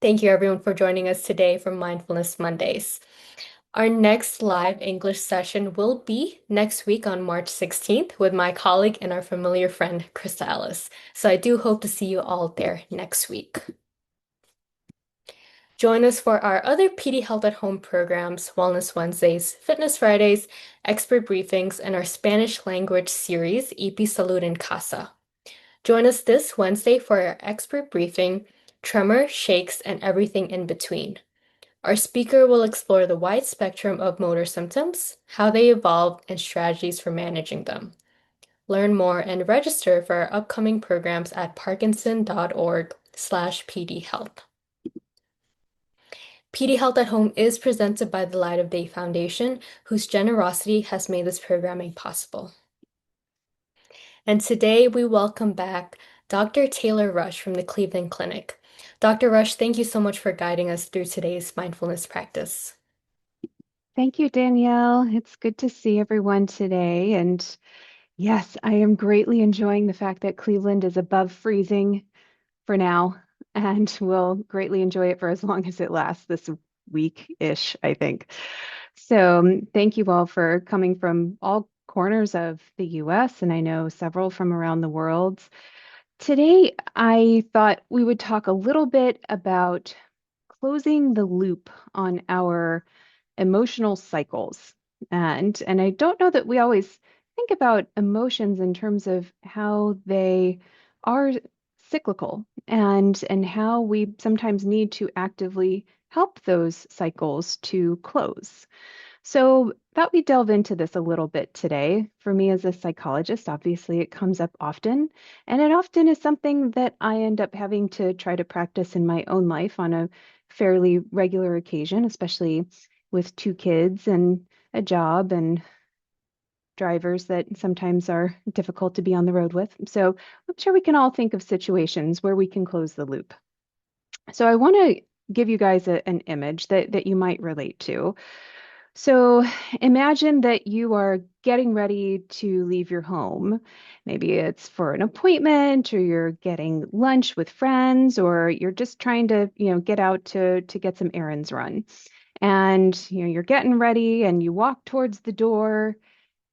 Thank you everyone for joining us today for Mindfulness Mondays. Our next live English session will be next week on March 16th with my colleague and our familiar friend, Krista Ellis. So I do hope to see you all there next week. Join us for our other PD Health at Home programs, Wellness Wednesdays, Fitness Fridays, expert briefings, and our Spanish language series, EP Salud en Casa. Join us this Wednesday for our expert briefing, Tremor, Shakes, and Everything in Between. Our speaker will explore the wide spectrum of motor symptoms, how they evolve, and strategies for managing them. Learn more and register for our upcoming programs at parkinson.org/pdhealth. PD Health at Home is presented by the Light of Day Foundation, whose generosity has made this programming possible. And today we welcome back Dr. Taylor Rush from the Cleveland Clinic. Dr. Rush, thank you so much for guiding us through today's mindfulness practice. Thank you, Danielle. It's good to see everyone today. And yes, I am greatly enjoying the fact that Cleveland is above freezing for now, and we'll greatly enjoy it for as long as it lasts this week-ish, I think. So thank you all for coming from all corners of the US, and I know several from around the world. Today, I thought we would talk a little bit about closing the loop on our emotional cycles. And I don't know that we always think about emotions in terms of how they are cyclical and how we sometimes need to actively help those cycles to close. So thought we delve into this a little bit today. For me as a psychologist, obviously it comes up often, and it often is something that I end up having to try to practice in my own life on a fairly regular occasion, especially with two kids and a job and drivers that sometimes are difficult to be on the road with. So I'm sure we can all think of situations where we can close the loop. So I want to give you guys an image that you might relate to. So imagine that you are getting ready to leave your home. Maybe it's for an appointment, or you're getting lunch with friends, or you're just trying to, get out to get some errands run. And you're getting ready and you walk towards the door,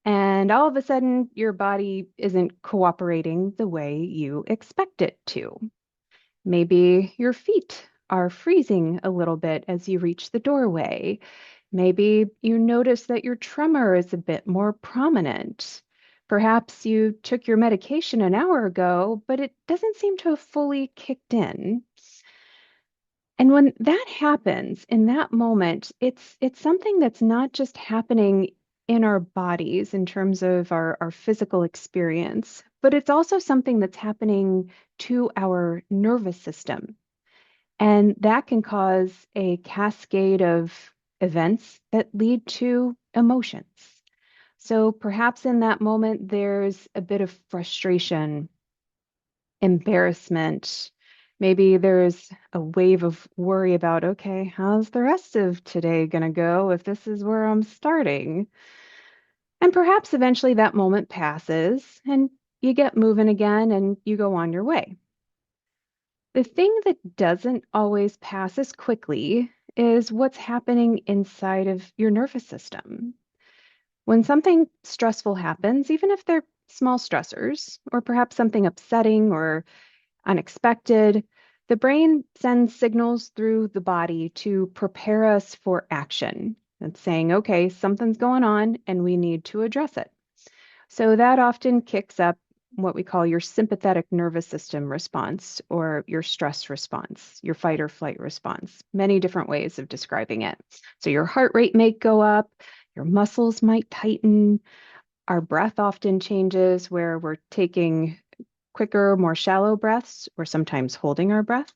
and all of a sudden your body isn't cooperating the way you expect it to. Maybe your feet are freezing a little bit as you reach the doorway. Maybe you notice that your tremor is a bit more prominent. Perhaps you took your medication an hour ago, but it doesn't seem to have fully kicked in. And when that happens in that moment, it's something that's not just happening in our bodies in terms of our physical experience, but it's also something that's happening to our nervous system. And that can cause a cascade of events that lead to emotions. So perhaps in that moment, there's a bit of frustration, embarrassment. Maybe there's a wave of worry about, okay, how's the rest of today going to go if this is where I'm starting? And perhaps eventually that moment passes and you get moving again and you go on your way. The thing that doesn't always pass as quickly is what's happening inside of your nervous system. When something stressful happens, even if they're small stressors, or perhaps something upsetting or unexpected, the brain sends signals through the body to prepare us for action. It's saying, okay, something's going on and we need to address it. So that often kicks up what we call your sympathetic nervous system response or your stress response, your fight or flight response, many different ways of describing it. So your heart rate may go up, your muscles might tighten, our breath often changes where we're taking quicker, more shallow breaths or sometimes holding our breath.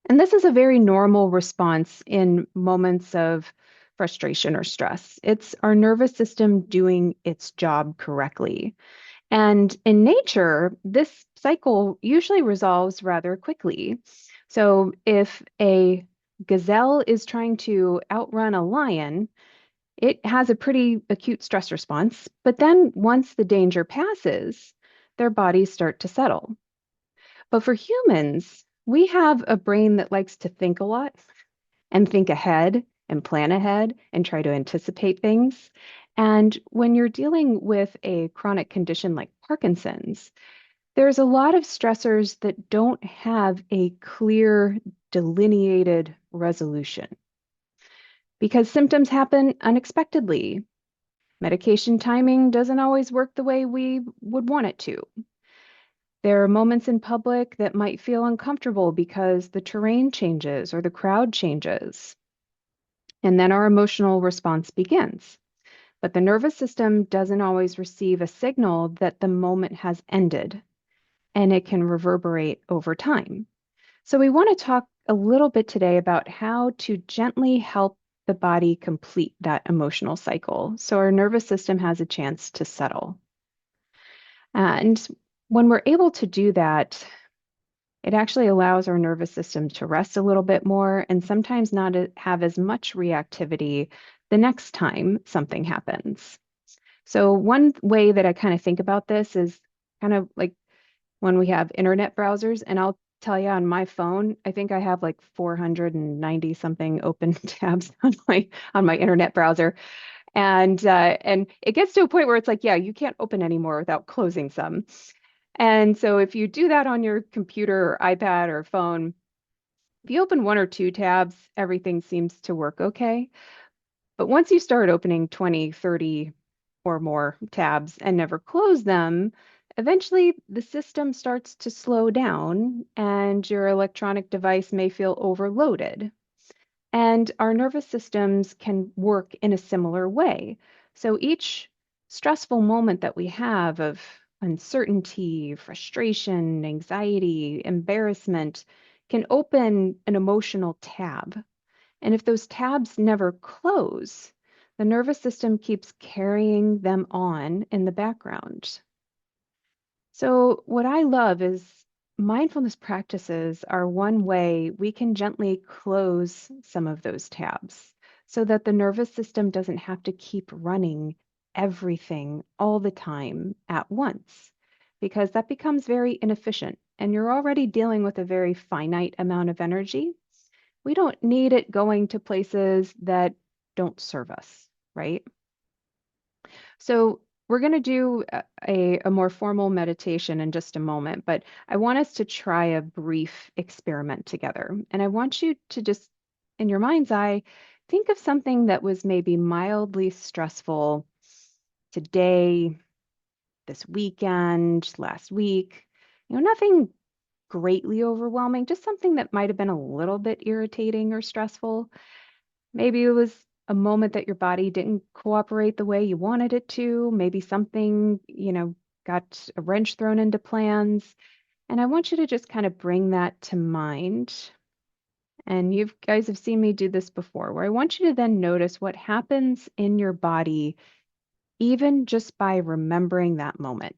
And this is a very normal response in moments of frustration or stress. It's our nervous system doing its job correctly. And in nature, this cycle usually resolves rather quickly. So if a gazelle is trying to outrun a lion, it has a pretty acute stress response. But then once the danger passes, their bodies start to settle. But for humans, we have a brain that likes to think a lot and think ahead and plan ahead and try to anticipate things. And when you're dealing with a chronic condition like Parkinson's, there's a lot of stressors that don't have a clear, delineated resolution because symptoms happen unexpectedly. Medication timing doesn't always work the way we would want it to. There are moments in public that might feel uncomfortable because the terrain changes or the crowd changes. And then our emotional response begins. But the nervous system doesn't always receive a signal that the moment has ended, and it can reverberate over time. So, we want to talk a little bit today about how to gently help the body complete that emotional cycle so our nervous system has a chance to settle. And when we're able to do that, it actually allows our nervous system to rest a little bit more and sometimes not have as much reactivity the next time something happens. So, one way that I kind of think about this is kind of like when we have internet browsers, and I'll tell you on my phone, I think I have like 490 something open tabs on my internet browser. And it gets to a point where it's like, yeah, you can't open anymore without closing some. And so if you do that on your computer or iPad or phone, if you open one or two tabs, everything seems to work okay. But once you start opening 20, 30 or more tabs and never close them, eventually the system starts to slow down and your electronic device may feel overloaded. And our nervous systems can work in a similar way. So each stressful moment that we have of uncertainty, frustration, anxiety, embarrassment can open an emotional tab. And if those tabs never close, the nervous system keeps carrying them on in the background. So, what I love is mindfulness practices are one way we can gently close some of those tabs so that the nervous system doesn't have to keep running everything all the time at once, because that becomes very inefficient. And you're already dealing with a very finite amount of energy. We don't need it going to places that don't serve us, right? So we're going to do a more formal meditation in just a moment, but I want us to try a brief experiment together. And I want you to just, in your mind's eye, think of something that was maybe mildly stressful today, this weekend, last week. Nothing greatly overwhelming, just something that might have been a little bit irritating or stressful. Maybe it was a moment that your body didn't cooperate the way you wanted it to. Maybe something, got a wrench thrown into plans. And I want you to just kind of bring that to mind. And you guys have seen me do this before, where I want you to then notice what happens in your body, even just by remembering that moment.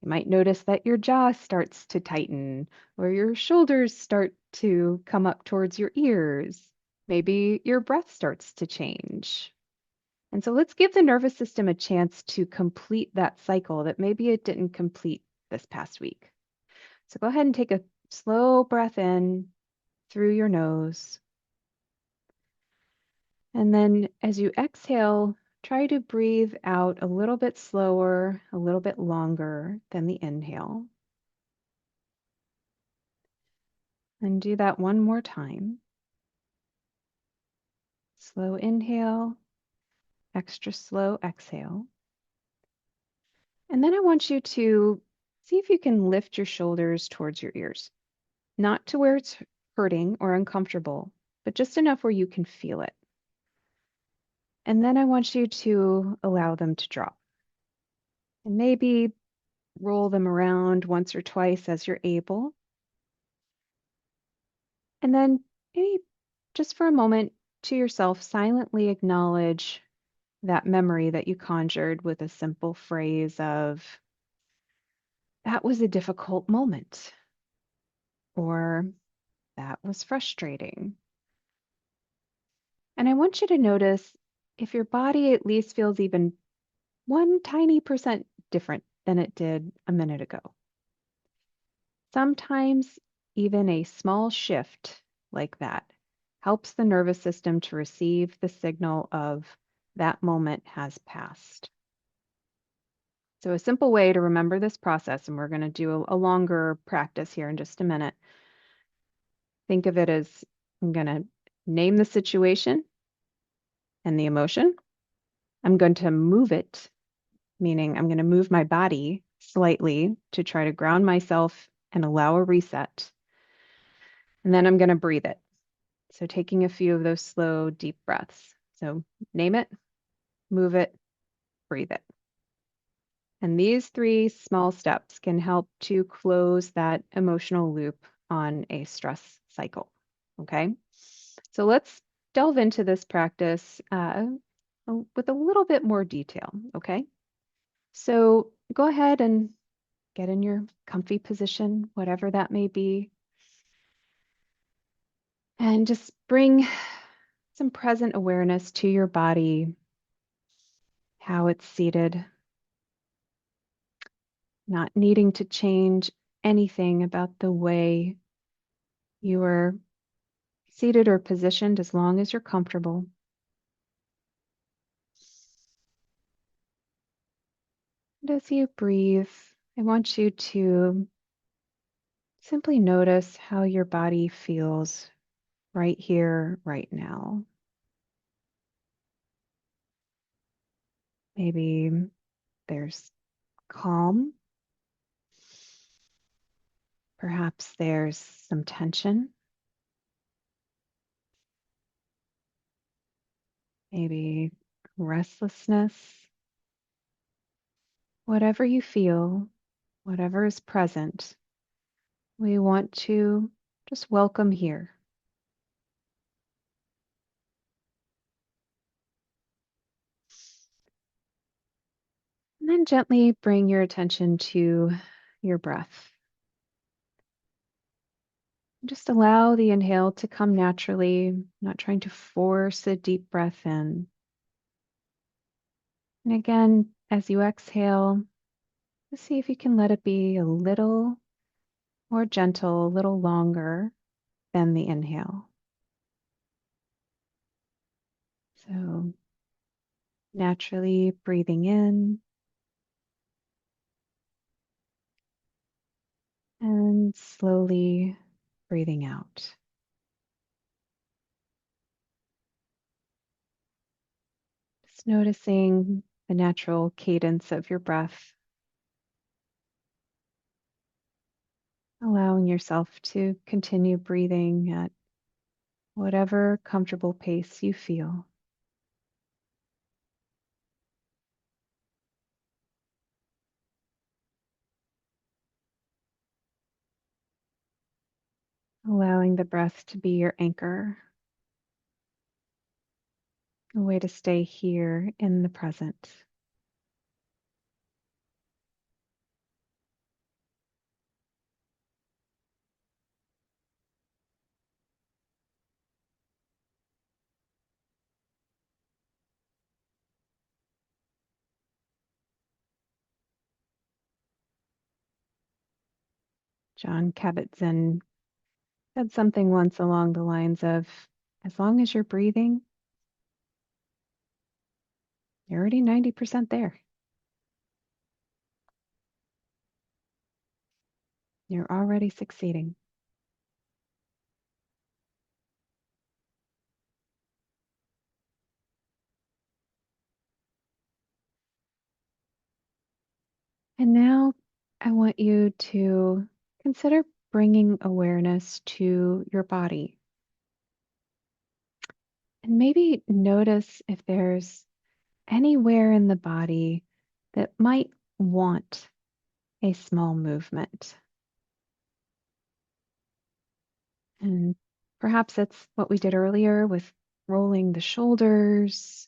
You might notice that your jaw starts to tighten, or your shoulders start to come up towards your ears. Maybe your breath starts to change. And so let's give the nervous system a chance to complete that cycle that maybe it didn't complete this past week. So go ahead and take a slow breath in through your nose. And then as you exhale, try to breathe out a little bit slower, a little bit longer than the inhale. And do that one more time. Slow inhale, extra slow exhale. And then I want you to see if you can lift your shoulders towards your ears, not to where it's hurting or uncomfortable, but just enough where you can feel it. And then I want you to allow them to drop. And maybe roll them around once or twice as you're able. And then maybe just for a moment to yourself, silently acknowledge that memory that you conjured with a simple phrase of, that was a difficult moment, or that was frustrating. And I want you to notice if your body at least feels even one tiny percent different than it did a minute ago. Sometimes even a small shift like that helps the nervous system to receive the signal of that moment has passed. So, a simple way to remember this process, and we're going to do a longer practice here in just a minute. Think of it as I'm going to name the situation and the emotion. I'm going to move it, meaning I'm going to move my body slightly to try to ground myself and allow a reset. And then I'm going to breathe it. So taking a few of those slow, deep breaths. So name it, move it, breathe it. And these three small steps can help to close that emotional loop on a stress cycle. Okay. So let's delve into this practice with a little bit more detail. Okay. So go ahead and get in your comfy position, whatever that may be, and just bring some present awareness to your body, how it's seated, not needing to change anything about the way you are seated or positioned as long as you're comfortable. And as you breathe, I want you to simply notice how your body feels right here, right now. Maybe there's calm. Perhaps there's some tension, maybe restlessness. Whatever you feel, whatever is present, we want to just welcome here. And then gently bring your attention to your breath. Just allow the inhale to come naturally, not trying to force a deep breath in. And again, as you exhale, just see if you can let it be a little more gentle, a little longer than the inhale. So naturally breathing in and slowly breathing out. Just noticing the natural cadence of your breath, allowing yourself to continue breathing at whatever comfortable pace you feel. Allowing the breath to be your anchor, a way to stay here in the present. John Kabat-Zinn said something once along the lines of, as long as you're breathing, you're already 90% there. You're already succeeding. And now I want you to consider bringing awareness to your body. And maybe notice if there's anywhere in the body that might want a small movement. And perhaps it's what we did earlier with rolling the shoulders.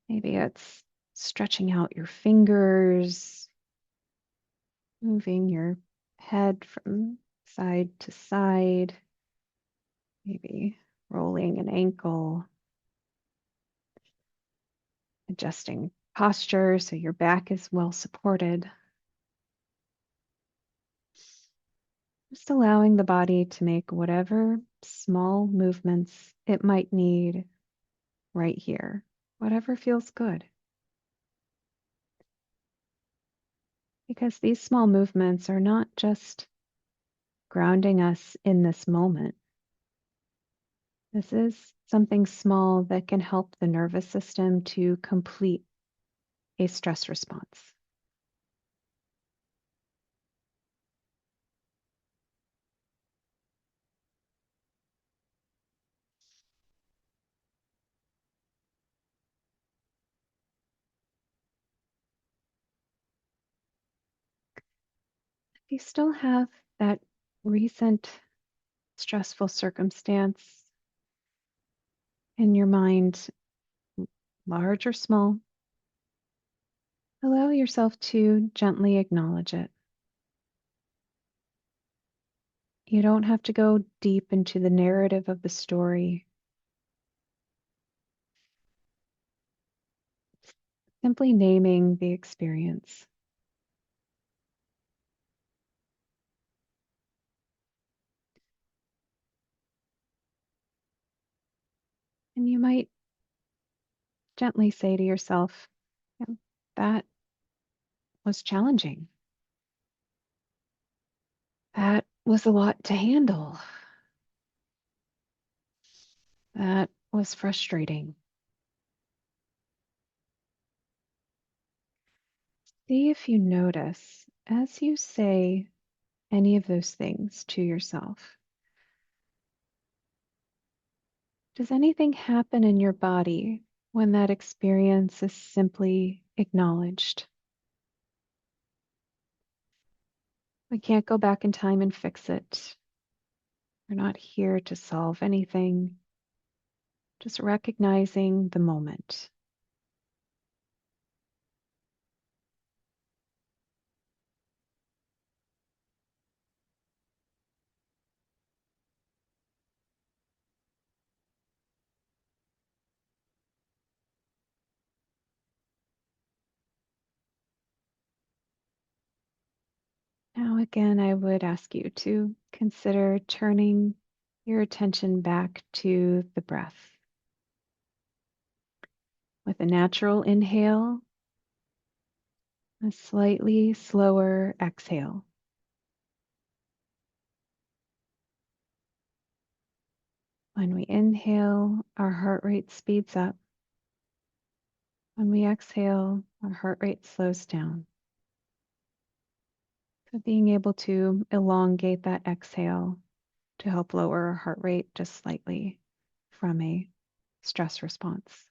Maybe it's stretching out your fingers, moving your head from side to side, maybe rolling an ankle, adjusting posture so your back is well supported. Just allowing the body to make whatever small movements it might need right here, whatever feels good. Because these small movements are not just grounding us in this moment. This is something small that can help the nervous system to complete a stress response. If you still have that recent stressful circumstance in your mind, large or small, allow yourself to gently acknowledge it. You don't have to go deep into the narrative of the story. Simply naming the experience. And you might gently say to yourself, "Yeah, that was challenging. That was a lot to handle. That was frustrating." See if you notice as you say any of those things to yourself. Does anything happen in your body when that experience is simply acknowledged? We can't go back in time and fix it. We're not here to solve anything, just recognizing the moment. Now, again, I would ask you to consider turning your attention back to the breath. With a natural inhale, a slightly slower exhale. When we inhale, our heart rate speeds up. When we exhale, our heart rate slows down. So being able to elongate that exhale to help lower our heart rate just slightly from a stress response.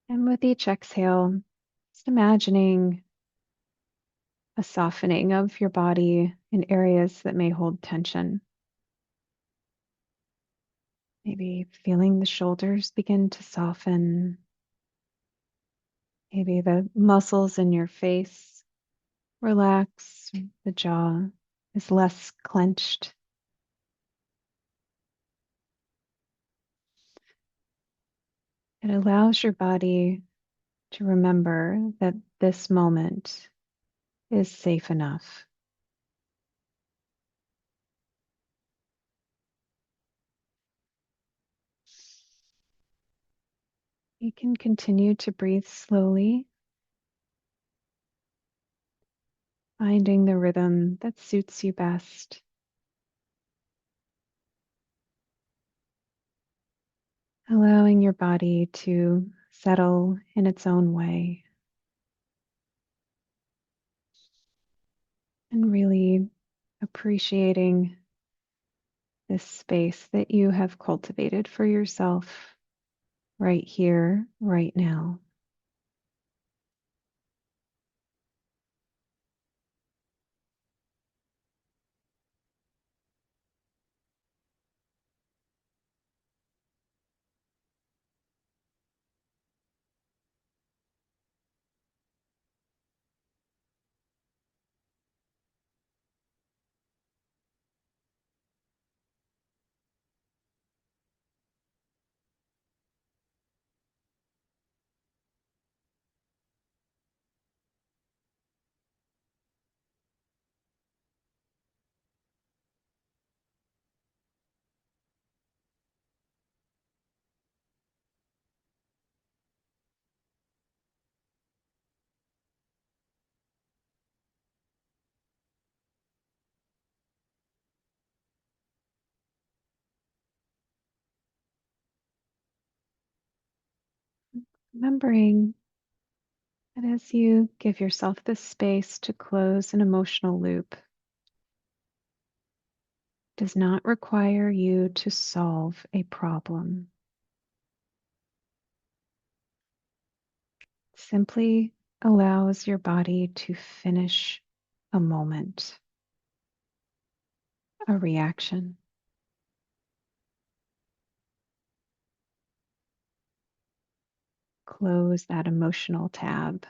And with each exhale, just imagining a softening of your body in areas that may hold tension. Maybe feeling the shoulders begin to soften. Maybe the muscles in your face relax. The jaw is less clenched. It allows your body to remember that this moment is safe enough. You can continue to breathe slowly, finding the rhythm that suits you best. Allowing your body to settle in its own way and really appreciating this space that you have cultivated for yourself right here, right now. Remembering that as you give yourself the space to close an emotional loop, does not require you to solve a problem. Simply allows your body to finish a moment, a reaction. Close that emotional tab.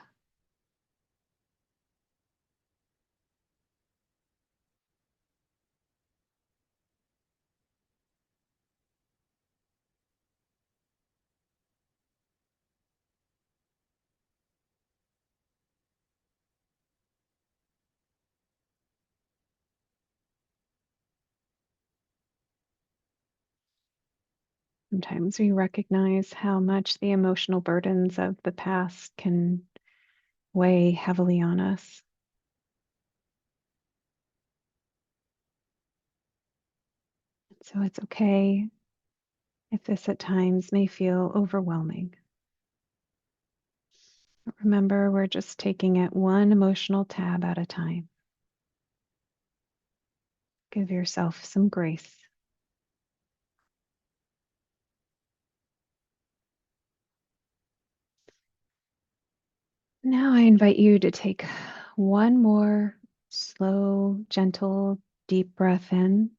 Sometimes we recognize how much the emotional burdens of the past can weigh heavily on us. So it's okay if this at times may feel overwhelming. Remember, we're just taking it one emotional tab at a time. Give yourself some grace. Now I invite you to take one more slow, gentle, deep breath in.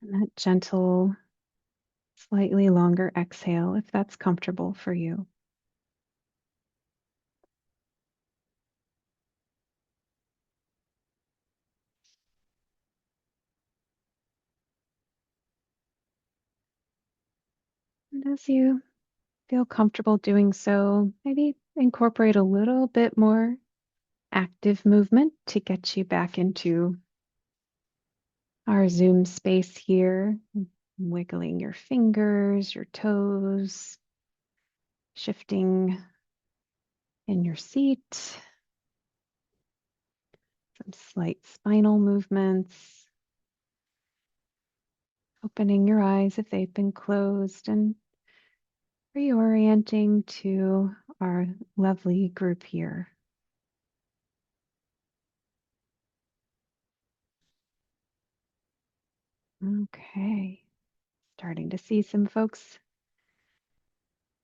And that gentle, slightly longer exhale, if that's comfortable for you. And as you feel comfortable doing so, maybe incorporate a little bit more active movement to get you back into our Zoom space here. Wiggling your fingers, your toes, shifting in your seat, some slight spinal movements, opening your eyes if they've been closed, and reorienting to our lovely group here. Okay, starting to see some folks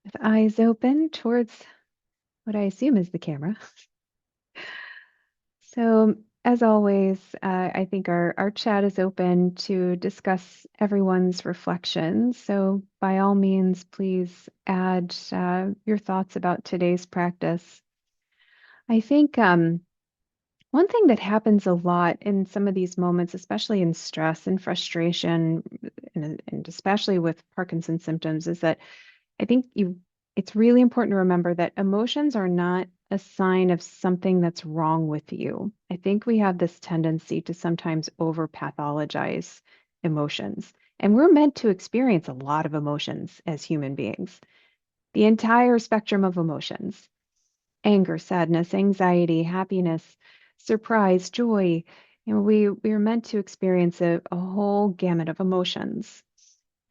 with eyes open towards what I assume is the camera. So, as always, I think our chat is open to discuss everyone's reflections. So, by all means, please add your thoughts about today's practice. I think one thing that happens a lot in some of these moments, especially in stress and frustration, and especially with Parkinson's symptoms, is that I think it's really important to remember that emotions are not a sign of something that's wrong with you. I think we have this tendency to sometimes over pathologize emotions. And we're meant to experience a lot of emotions as human beings, the entire spectrum of emotions: anger, sadness, anxiety, happiness, surprise, joy. We are meant to experience a whole gamut of emotions.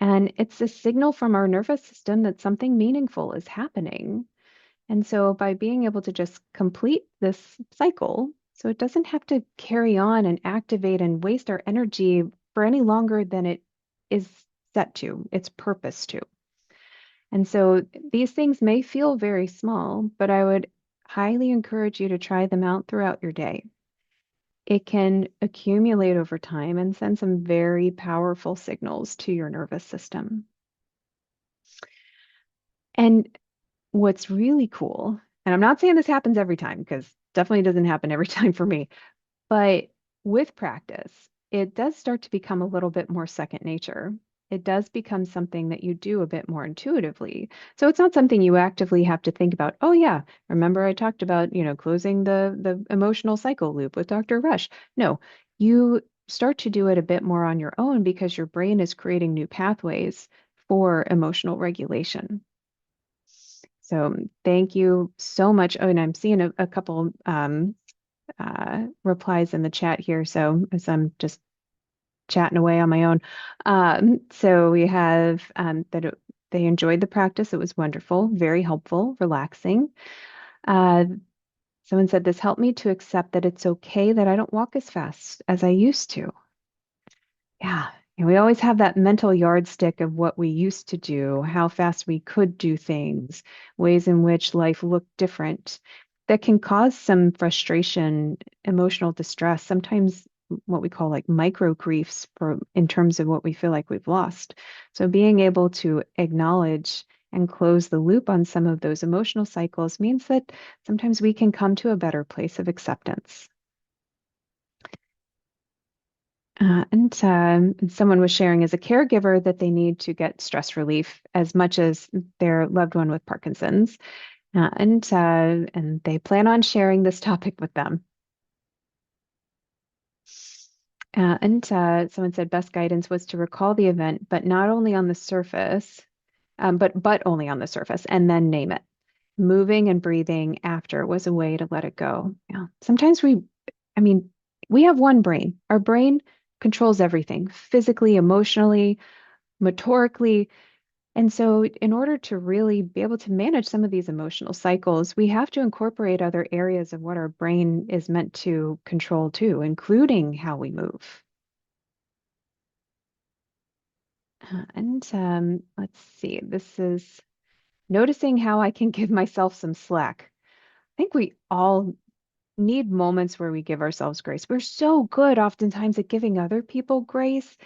And it's a signal from our nervous system that something meaningful is happening. And so by being able to just complete this cycle, so it doesn't have to carry on and activate and waste our energy for any longer than it is set to, its purpose to. And so these things may feel very small, but I would highly encourage you to try them out throughout your day. It can accumulate over time and send some very powerful signals to your nervous system. And what's really cool, and I'm not saying this happens every time, because definitely doesn't happen every time for me, but with practice, it does start to become a little bit more second nature. It does become something that you do a bit more intuitively. So it's not something you actively have to think about. Oh yeah, remember I talked about, closing the emotional cycle loop with Dr. Rush. No, you start to do it a bit more on your own because your brain is creating new pathways for emotional regulation. So thank you so much. Oh, and I'm seeing a couple replies in the chat here. So as I'm just chatting away on my own. So we have they enjoyed the practice. It was wonderful, very helpful, relaxing. Uh, Someone said this helped me to accept that it's okay that I don't walk as fast as I used to. Yeah. And we always have that mental yardstick of what we used to do, how fast we could do things, ways in which life looked different. That can cause some frustration, emotional distress, sometimes what we call like micro griefs for in terms of what we feel like we've lost. So being able to acknowledge and close the loop on some of those emotional cycles means that sometimes we can come to a better place of acceptance. And someone was sharing as a caregiver that they need to get stress relief as much as their loved one with Parkinson's, and they plan on sharing this topic with them. And someone said best guidance was to recall the event, but not only on the surface, but only on the surface, and then name it. Moving and breathing after was a way to let it go. Yeah. Sometimes I mean, we have one brain. Our brain controls everything physically, emotionally, motorically. And so, in order to really be able to manage some of these emotional cycles, we have to incorporate other areas of what our brain is meant to control too, including how we move. And let's see, this is noticing how I can give myself some slack. I think we all need moments where we give ourselves grace. We're so good oftentimes at giving other people grace,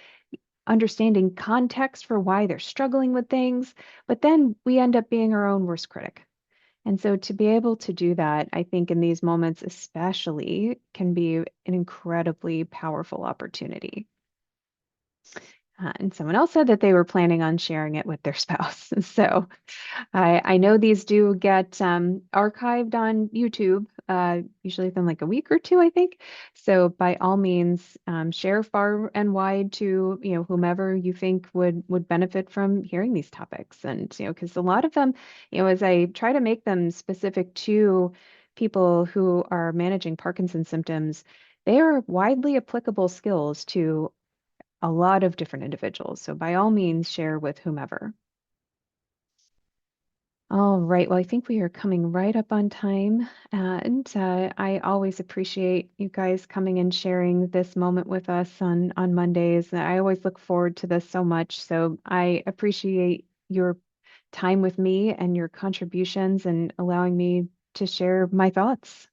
understanding context for why they're struggling with things, but then we end up being our own worst critic. And so to be able to do that, I think in these moments especially can be an incredibly powerful opportunity. And someone else said that they were planning on sharing it with their spouse. So I know these do get archived on YouTube, usually within like a week or two, I think. So by all means, share far and wide to whomever you think would benefit from hearing these topics. And because a lot of them, as I try to make them specific to people who are managing Parkinson's symptoms, they are widely applicable skills to a lot of different individuals. So by all means, share with whomever. All right. Well, I think we are coming right up on time. And I always appreciate you guys coming and sharing this moment with us on Mondays. I always look forward to this so much. So I appreciate your time with me and your contributions and allowing me to share my thoughts.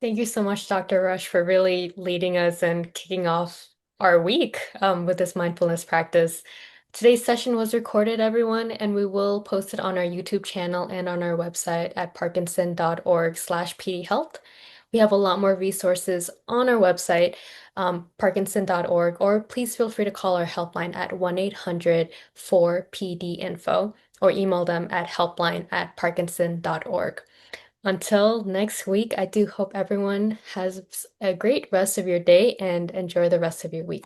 Thank you so much, Dr. Rush, for really leading us and kicking off our week with this mindfulness practice. Today's session was recorded, everyone, and we will post it on our YouTube channel and on our website at parkinson.org/pdhealth. We have a lot more resources on our website, parkinson.org, or please feel free to call our helpline at 1-800-4PD-INFO or email them at helpline@parkinson.org. Until next week, I do hope everyone has a great rest of your day and enjoy the rest of your week.